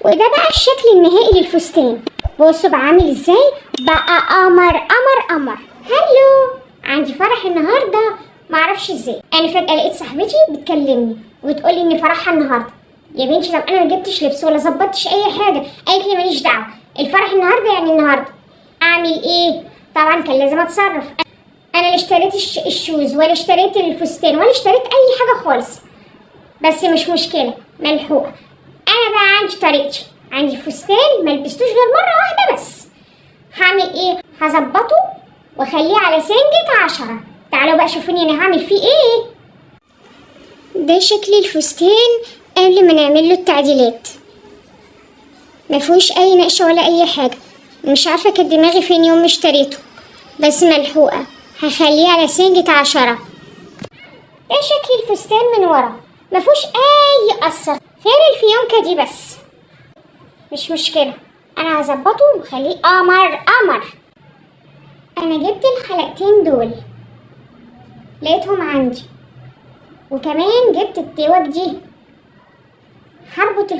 وده بقى الشكل النهائي للفستان. بصوا بقى عامل ازاي، بقى قمر قمر قمر. هلو، عندي فرح النهارده، معرفش ازاي انا فجأة لقيت صاحبتي بتكلمني وبتقولي ان فرحها النهارده. يا بنتي طب انا ما جبتش لبس ولا ظبطتش اي حاجه. قالت لي ماليش دعوه، الفرح النهارده يعني النهارده. اعمل ايه؟ طبعا كان لازم اتصرف. انا لا اشتريت الشوز ولا اشتريت الفستان ولا اشتريت اي حاجه خالص، بس مش مشكله، ملحوقه. انا بقى عندي طريقتي، عندي فستان ما لبستوش غير مره واحده بس. هعمل ايه؟ هظبطه واخليه على سنجة 10. تعالوا بقى شوفوني انا هعمل فيه ايه. ده شكل الفستان قبل ما نعمل له التعديلات، مفيهوش اي نقشه ولا اي حاجه. مش عارفه كانت دماغي فين يوم ما اشتريته، بس ملحوقه، هخليه على سنجة 10. ده شكل الفستان من ورا، مفيهوش اي قصه غير الفيونكه دي بس. مش مشكله، انا هظبطه وخليه قمر قمر. انا جبت الحلقتين دول، لقيتهم عندي، وكمان جبت التوك دي.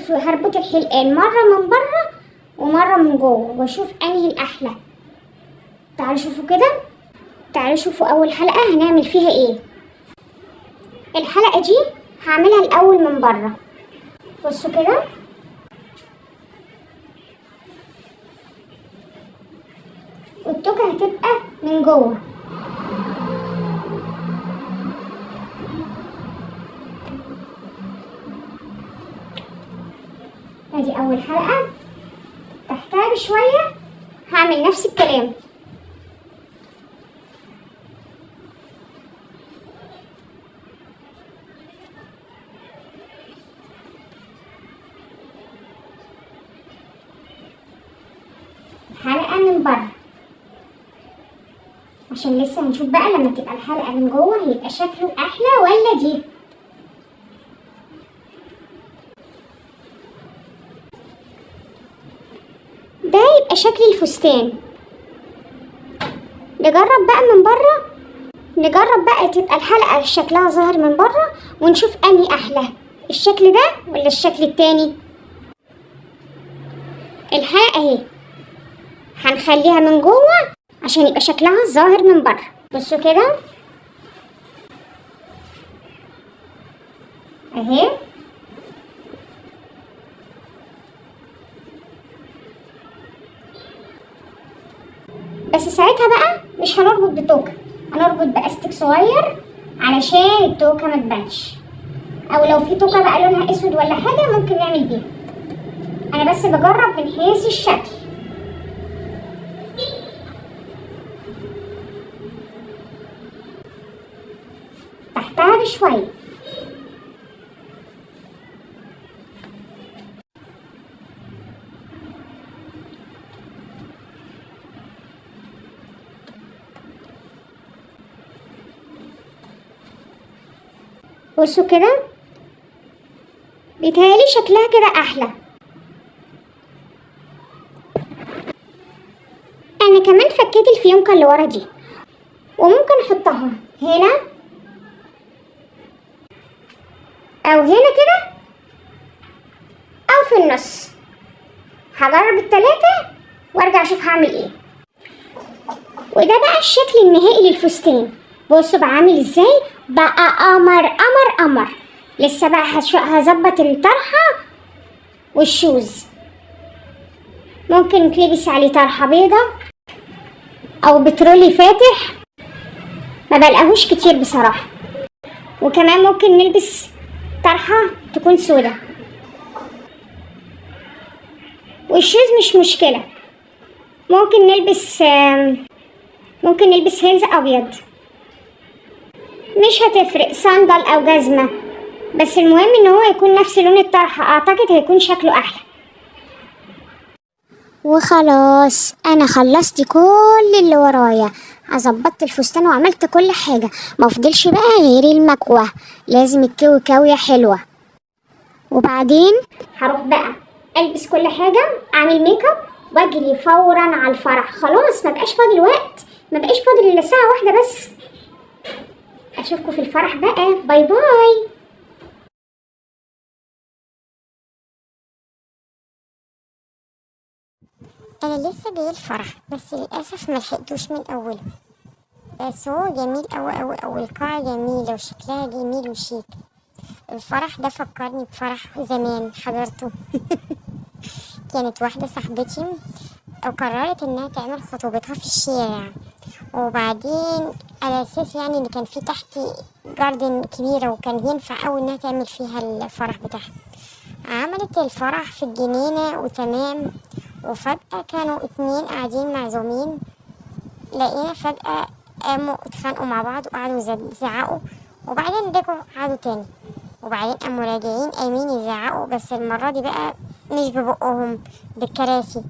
هربط الحلقان مره من بره ومره من جوه واشوف انهي الاحلى. تعالوا شوفوا كده، تعالوا شوفوا اول حلقه هنعمل فيها ايه. الحلقه دي هعملها الاول من بره، بصوا كده. والتوكه هتبقى من جوه. ادي اول حلقه، تحتها بشويه هعمل نفس الكلام. حلقه من بره عشان لسه هنشوف بقى لما تبقى الحلقه من جوه هيبقى شكله احلى ولا دي. ده يبقى شكل الفستان. نجرب بقى من بره، نجرب بقى تبقى الحلقه شكلها ظاهر من بره ونشوف انهي احلى، الشكل ده ولا الشكل التاني. الحلقه اهي هنخليها من جوه عشان يبقى شكلها ظاهر من بره. بصوا كده اهي. بس ساعتها بقى مش هنربط بتوكه، هنربط باستك صغير علشان التوكه ما تبانش، او لو في توكه بقى لونها اسود ولا حاجه ممكن نعمل بيها. انا بس بجرب من حيث الشكل. تحتها بشويه. بصوا كده، بيتهيألي شكلها كده احلى. انا كمان فكيت الفيونكه اللي ورا دي، وممكن احطها هنا او هنا كده او في النص. هجرب التلاتة وارجع اشوف هعمل ايه. وده بقى الشكل النهائي للفستان. بصوا بقى عامل ازاي، بقى قمر قمر قمر. لسه بقى هظبط الطرحه والشوز. ممكن تلبس عليه طرحه بيضه او بترولي فاتح، ما بلقاهوش كتير بصراحه. وكمان ممكن نلبس طرحه تكون سودا، والشوز مش مشكله. ممكن نلبس هيلز ابيض، مش هتفرق، صندل او جزمه، بس المهم ان هو يكون نفس لون الطرحه. اعتقد هيكون شكله احلى. وخلاص انا خلصت كل اللي ورايا، ظبطت الفستان وعملت كل حاجه. مفضلش بقى غير المكوه، لازم الكوي كويه حلوه. وبعدين هروح بقى البس كل حاجه، اعمل ميك اب واجري فورا على الفرح. خلاص مبقاش فاضل وقت، مبقاش فاضل الا ساعه واحده بس. اشوفكم في الفرح بقى، باي باي. انا لسه جاي الفرح بس للاسف ملحقتوش من اوله. بس هو جميل اوي اوي اوي، القاعة جميلة وشكلها جميل وشيك. الفرح ده فكرني بفرح زمان حضرته. كانت واحدة صاحبتي قررت انها تعمل خطوبتها في الشارع، وبعدين على اساس يعني ان كان في تحت جاردن كبيرة وكان ينفع اوي انها تعمل فيها الفرح بتاعها. عملت الفرح في الجنينة وتمام، وفجأة كانوا اتنين قاعدين معزومين، لقينا فجأة قاموا اتخانقوا مع بعض وقعدوا يزعقوا، وبعدين رجعوا قعدوا تاني، وبعدين قاموا راجعين قايمين يزعقوا، بس المرة دي بقى مش ببقهم، بالكراسي.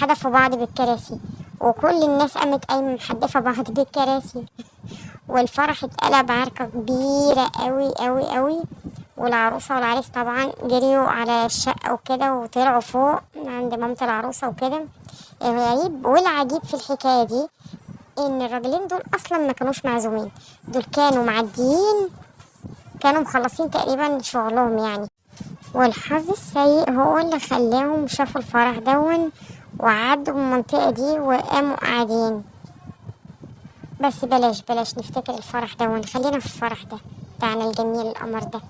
حدفوا بعض بالكراسي، وكل الناس قامت قايمة محدفة بعض بالكراسي. والفرح اتقلب عركة كبيرة قوي قوي قوي. والعروسة والعريس طبعا جريوا على الشقة وكده وطلعوا فوق عند مامة العروسة وكده. الغريب والعجيب في الحكاية دي ان الراجلين دول اصلا ما كانوش معزومين، دول كانوا معديين، كانوا مخلصين تقريبا شغلهم يعني. والحظ السيء هو اللي خلاهم شافوا الفرح دون وعدوا من المنطقة دي وقاموا قاعدين. بس بلاش نفتكر الفرح دون، خلينا في الفرح ده بتاعنا الجميل القمر ده.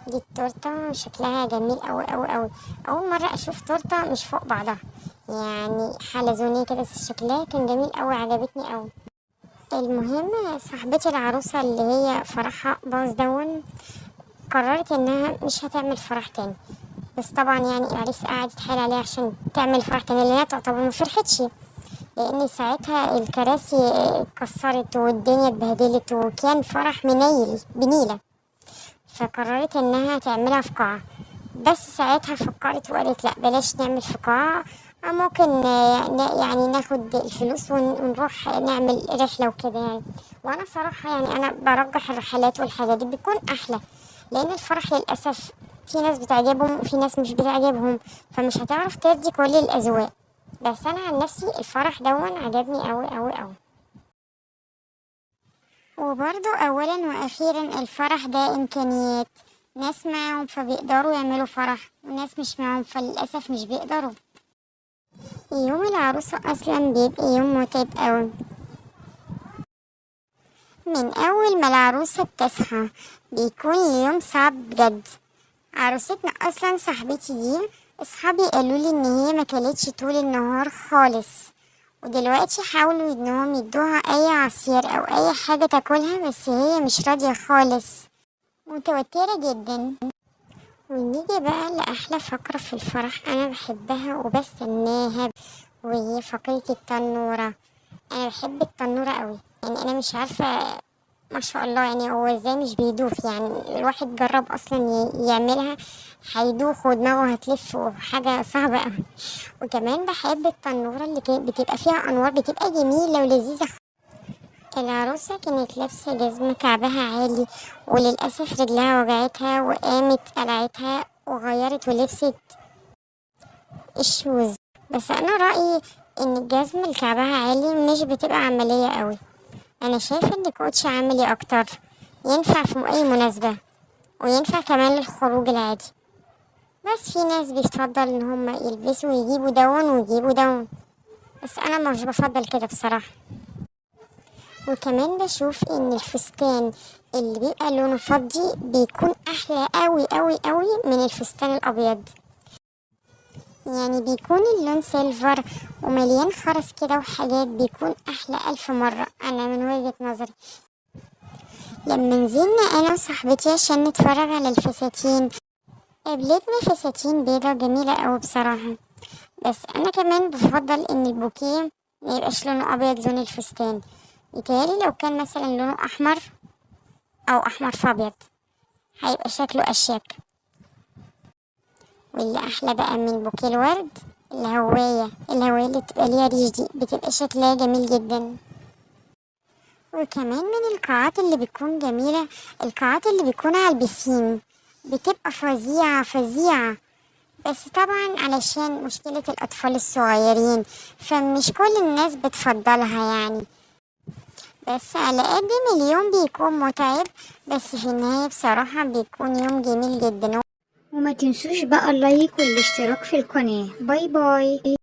دي التورتة شكلها جميل أوي أوي أوي، أول مرة أشوف تورتة مش فوق بعضها، يعني حلزونية كده، بس شكلها كان جميل أوي، عجبتني أوي. المهم صاحبتي العروسة اللي هي فرحها باظ دون قررت انها مش هتعمل فرح تاني. بس طبعا يعني العريس قاعد يتحايل عليها عشان تعمل فرح تاني، لانها تعتبر ما فرحتش، لان ساعتها الكراسي اتكسرت والدنيا اتبهدلت وكان فرح منيل بنيلة. فقررت انها تعملها في قاعة، بس ساعتها فكرت وقالت لا بلاش نعمل في قاعة، ممكن يعني ناخد الفلوس ونروح نعمل رحلة وكده يعني. وانا صراحة يعني انا برجح الرحلات والحاجات دي بتكون احلى، لان الفرح للاسف في ناس بتعجبهم وفي ناس مش بتعجبهم، فمش هتعرف ترضي كل الاذواق. بس انا عن نفسي الفرح دون عجبني اوي اوي اوي. وبرضو اولا واخيرا الفرح ده امكانيات، ناس معاهم فبيقدروا يعملوا فرح وناس مش معاهم فللاسف مش بيقدروا. يوم العروسة اصلا بيبقى يوم متعب اوي، من اول ما العروسة بتصحى بيكون اليوم صعب بجد. عروستنا اصلا صاحبتي دي اصحابي قالولي ان هي ما كلتش طول النهار خالص، ودلوقتي حاولوا انهم يدوها اي عصير او اي حاجة تاكلها بس هي مش راضية خالص، متوترة جدا. ونيجي بقى لأحلى فقرة في الفرح أنا بحبها وبستناها، وهي فقرة التنورة. أنا بحب التنورة قوي، يعني أنا مش عارفة ما شاء الله يعني هو ازاي مش بيدوخ، يعني الواحد جرب أصلا يعملها هيدوخ ودماغه هتلف وحاجة صعبة قوي. وكمان بحب التنورة اللي بتبقى فيها أنوار، بتبقى جميلة ولذيذة. العروسة كانت لابسة جزمة كعبها عالي، وللأسف رجلها وجعتها وقامت قلعتها وغيرت ولبست الشوز. بس أنا رأيي إن الجزمة اللي كعبها عالي مش بتبقى عملية قوي، أنا شايفة إن كوتش عملي أكتر، ينفع في أي مناسبة وينفع كمان للخروج العادي. بس في ناس بيفضل إن هما يلبسوا ويجيبوا دون ويجيبوا دون، بس أنا مش بفضل كده بصراحة. وكمان بشوف ان الفستان اللي بيبقى لونه فضي بيكون احلى قوي قوي قوي من الفستان الابيض، يعني بيكون اللون سيلفر ومليان خرز كده وحاجات، بيكون احلى الف مرة انا من وجهة نظري. لما نزلنا انا وصاحبتي عشان نتفرج على الفساتين قابلتنا فساتين بيضة جميلة قوي بصراحة، بس انا كمان بفضل ان البوكيه ميبقاش لونه ابيض لون الفستان، يتهيألي لو كان مثلا لونه احمر او احمر في ابيض هيبقى شكله اشيك. واللي احلى بقى من بوكيه الورد الهواية اللي بتبقى ليها ريش دي بتبقى شكلها جميل جدا. وكمان من القاعات اللي بتكون جميلة القاعات اللي بيكون على البسين، بتبقى فظيعة فظيعة، بس طبعا علشان مشكلة الأطفال الصغيرين فمش كل الناس بتفضلها يعني، بس على قد ما اليوم بيكون متعب بس في النهاية بصراحة بيكون يوم جميل جدا. وما تنسوش بقى اللايك والاشتراك في القناة. باي باي.